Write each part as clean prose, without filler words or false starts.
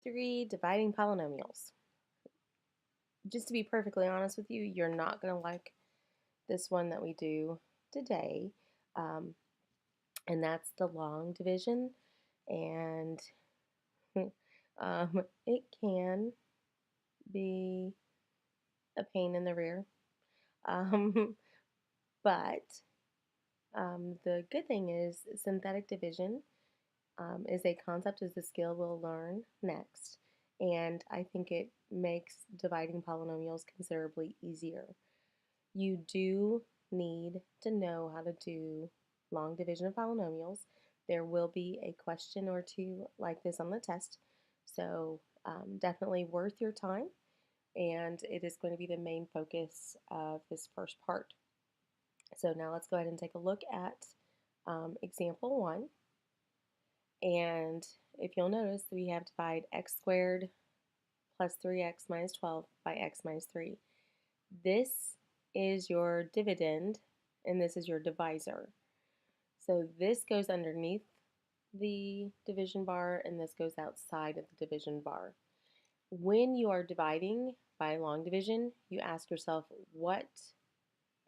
3, dividing polynomials. Just to be perfectly honest with you, you're not going to like this one that we do today, and that's the long division, and it can be a pain in the rear, um, but the good thing is synthetic division is a concept, is a skill we'll learn next, and I think it makes dividing polynomials considerably easier. You do need to know how to do long division of polynomials. There will be a question or two like this on the test, so definitely worth your time, and it is going to be the main focus of this first part. So now let's go ahead and take a look at example 1. And if you'll notice, we have divide x squared plus 3x minus 12 by x minus 3. This is your dividend, and this is your divisor. So this goes underneath the division bar, and this goes outside of the division bar. When you are dividing by long division, you ask yourself, what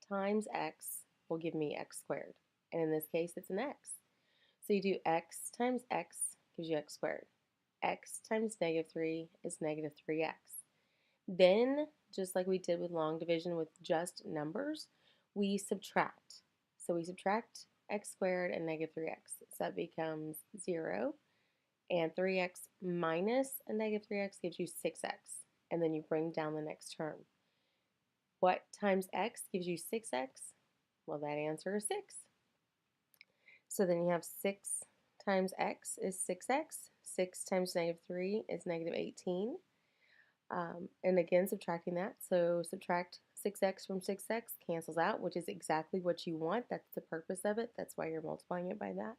times x will give me x squared? And in this case, it's an x. So you do x times x gives you x squared. X times negative 3 is negative 3x. Then, just like we did with long division with just numbers, we subtract. So we subtract x squared and negative 3x. So that becomes 0. And 3x minus a negative 3x gives you 6x. And then you bring down the next term. What times x gives you 6x? Well, that answer is 6. So then you have 6 times x is 6x. 6 times negative 3 is negative 18. And again, subtracting that. So subtract 6x from 6x cancels out, which is exactly what you want. That's the purpose of it. That's why you're multiplying it by that.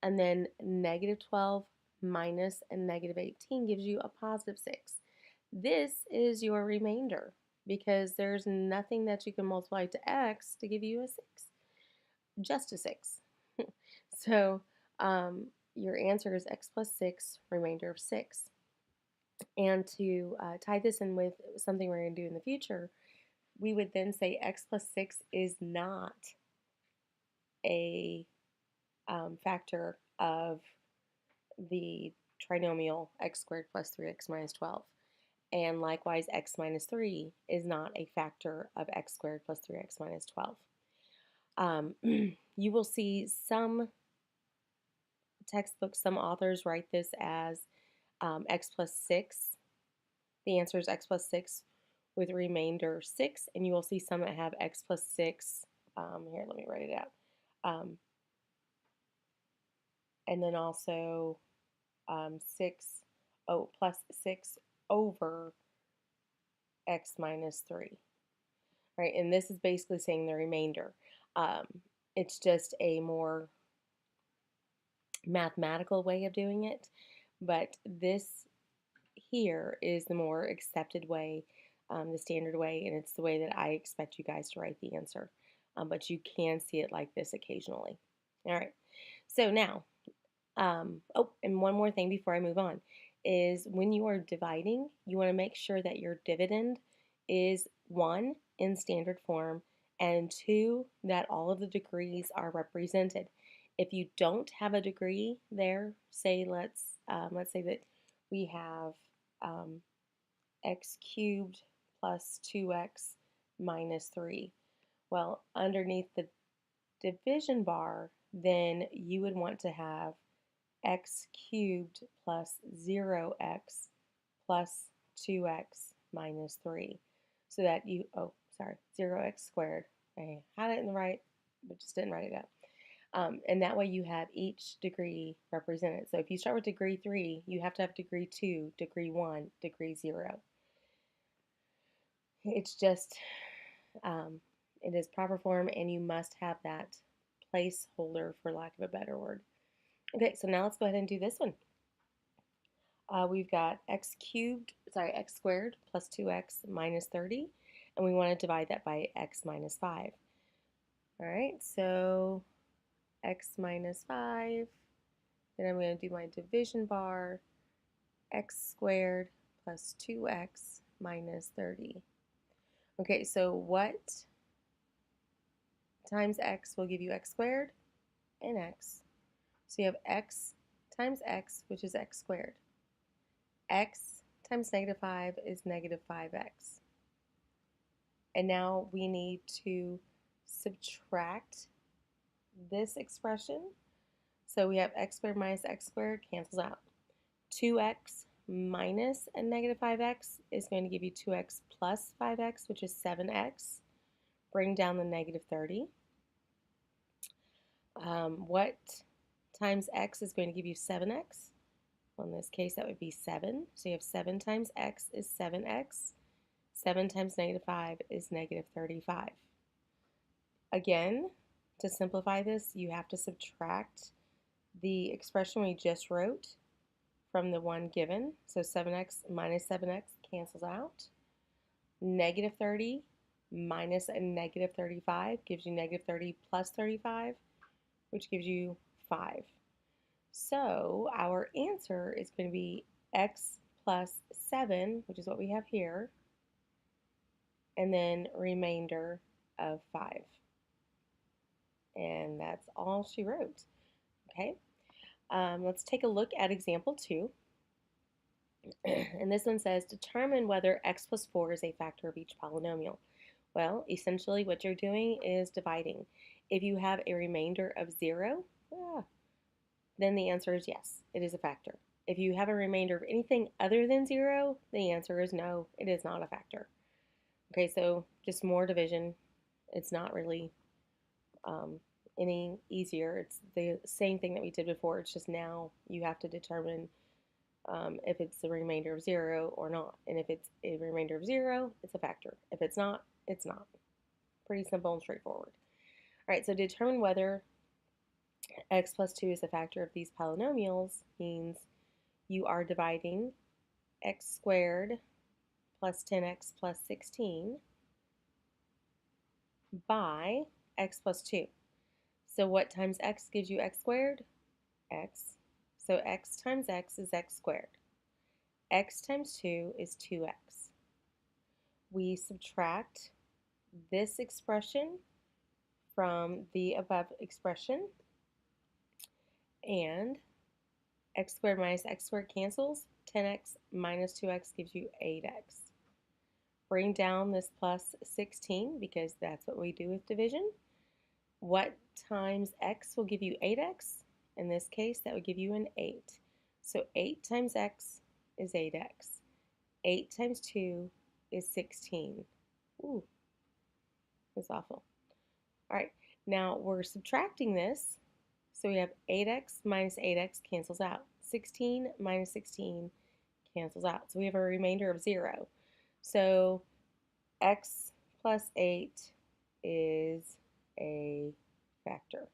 And then negative 12 minus a negative 18 gives you a positive 6. This is your remainder because there's nothing that you can multiply to x to give you a 6, just a 6. So your answer is x plus 6, remainder of 6. And to tie this in with something we're going to do in the future, we would then say x plus 6 is not a factor of the trinomial x squared plus 3x minus 12. And likewise, x minus 3 is not a factor of x squared plus 3x minus 12. You will see some textbooks, some authors write this as x plus 6. The answer is x plus 6 with remainder 6, and you will see some that have x plus 6. Here, let me write it out. And then also 6, plus 6 over x minus 3. Right, and this is basically saying the remainder. It's just a more mathematical way of doing it, but this here is the more accepted way, the standard way, and it's the way that I expect you guys to write the answer. But you can see it like this occasionally. All right, so now, oh, and one more thing before I move on is when you are dividing, you want to make sure that your dividend is 1 in standard form and 2 that all of the degrees are represented. If you don't have a degree there, say let's say that we have x cubed plus 2x minus 3. Well, underneath the division bar, then you would want to have x cubed plus 0x plus 2x minus 3. So that you, 0x squared. I had it in the right, but just didn't write it out. And that way you have each degree represented. So if you start with degree 3, you have to have degree 2, degree 1, degree 0. It's just, it is proper form, and you must have that placeholder, for lack of a better word. Okay, so now let's go ahead and do this one. We've got x squared plus 2x minus 30, and we want to divide that by x minus 5. All right, so x minus 5, then I'm going to do my division bar, x squared plus 2x minus 30. Okay, so what times x will give you x squared and x? So you have x times x, which is x squared. X times negative 5 is negative 5x. And now we need to subtract this expression. So we have x squared minus x squared cancels out. 2x minus a negative 5x is going to give you 2x plus 5x, which is 7x. Bring down the negative 30. What times x is going to give you 7x? Well, in this case, that would be 7. So you have 7 times x is 7x. 7 times negative 5 is negative 35. Again, to simplify this, you have to subtract the expression we just wrote from the one given. So 7x minus 7x cancels out. Negative 30 minus a negative 35 gives you negative 30 plus 35, which gives you 5. So our answer is going to be x plus 7, which is what we have here, and then remainder of 5. And that's all she wrote. Okay, let's take a look at example 2. And this one says, determine whether x plus 4 is a factor of each polynomial. Well, essentially what you're doing is dividing. If you have a remainder of 0, then the answer is yes, it is a factor. If you have a remainder of anything other than 0, the answer is no, it is not a factor. Okay, so just more division. It's not really any easier. It's the same thing that we did before. It's just now you have to determine if it's a remainder of 0 or not. And if it's a remainder of 0, it's a factor. If it's not, it's not. Pretty simple and straightforward. All right, so determine whether x plus 2 is a factor of these polynomials means you are dividing x squared plus 10x plus 16 by x plus 2. So what times x gives you x squared? X. So x times x is x squared. X times 2 is 2x. We subtract this expression from the above expression, and x squared minus x squared cancels. 10x minus 2x gives you 8x. Bring down this plus 16 because that's what we do with division. What times x will give you 8x? In this case, that would give you an 8. So 8 times x is 8x. 8 times 2 is 16. Ooh, that's awful. All right, now we're subtracting this. So we have 8x minus 8x cancels out. 16 minus 16 cancels out. So we have a remainder of 0. So x plus 8 is a factor.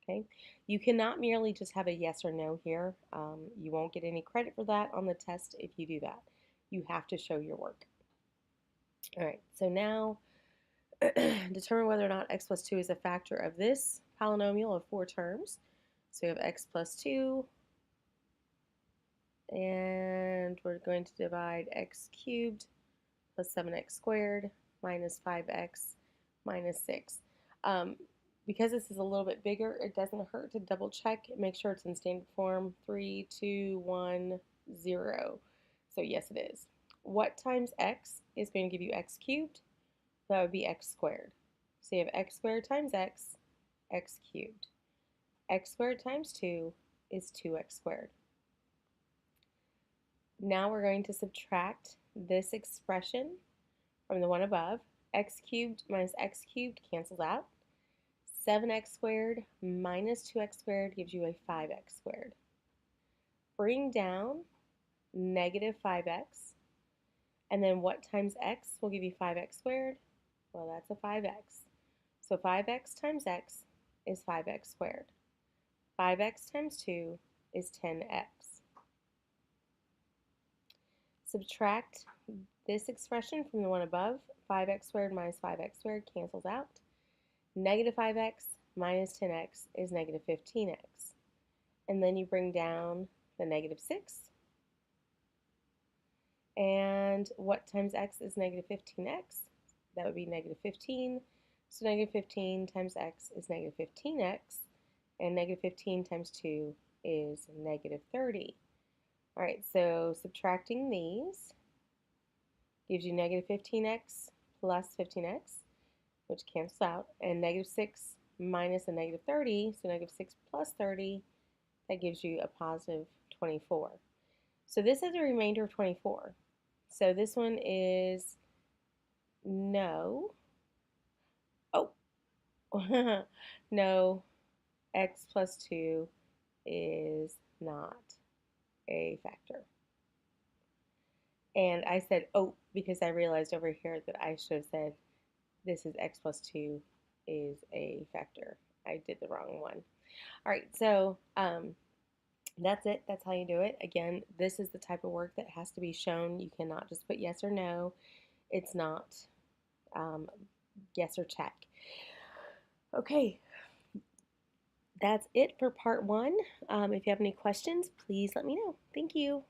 Okay, you cannot merely just have a yes or no here. You won't get any credit for that on the test if you do that. You have to show your work. All right, so now determine whether or not x plus 2 is a factor of this polynomial of 4 terms. So we have x plus 2, and we're going to divide x cubed plus 7x squared minus 5x minus 6. Because this is a little bit bigger, it doesn't hurt to double check. Make sure it's in standard form. 3, 2, 1, 0. So yes, it is. What times x is going to give you x cubed? That would be x squared. So you have x squared times x cubed. X squared times 2 is 2x squared. Now we're going to subtract this expression from the one above. X cubed minus x cubed cancels out. 7x squared minus 2x squared gives you a 5x squared. Bring down negative 5x. And then what times x will give you 5x squared? Well, that's a 5x. So 5x times x is 5x squared. 5x times 2 is 10x. Subtract this expression from the one above. 5x squared minus 5x squared cancels out. Negative 5x minus 10x is negative 15x. And then you bring down the negative 6. And what times x is negative 15x? That would be negative 15. So negative 15 times x is negative 15x. And negative 15 times 2 is negative 30. All right, so subtracting these gives you negative 15x plus 15x, which cancels out, and negative 6 minus a negative 30, so negative 6 plus 30, that gives you a positive 24. So this is a remainder of 24. So this one is no. Oh, no, x plus 2 is not a factor. And I said, oh, because I realized over here that I should have said this is x plus 2 is a factor. I did the wrong one. All right, so that's it. That's how you do it. Again, this is the type of work that has to be shown. You cannot just put yes or no. It's not yes or check. Okay, that's it for part one. If you have any questions, please let me know. Thank you.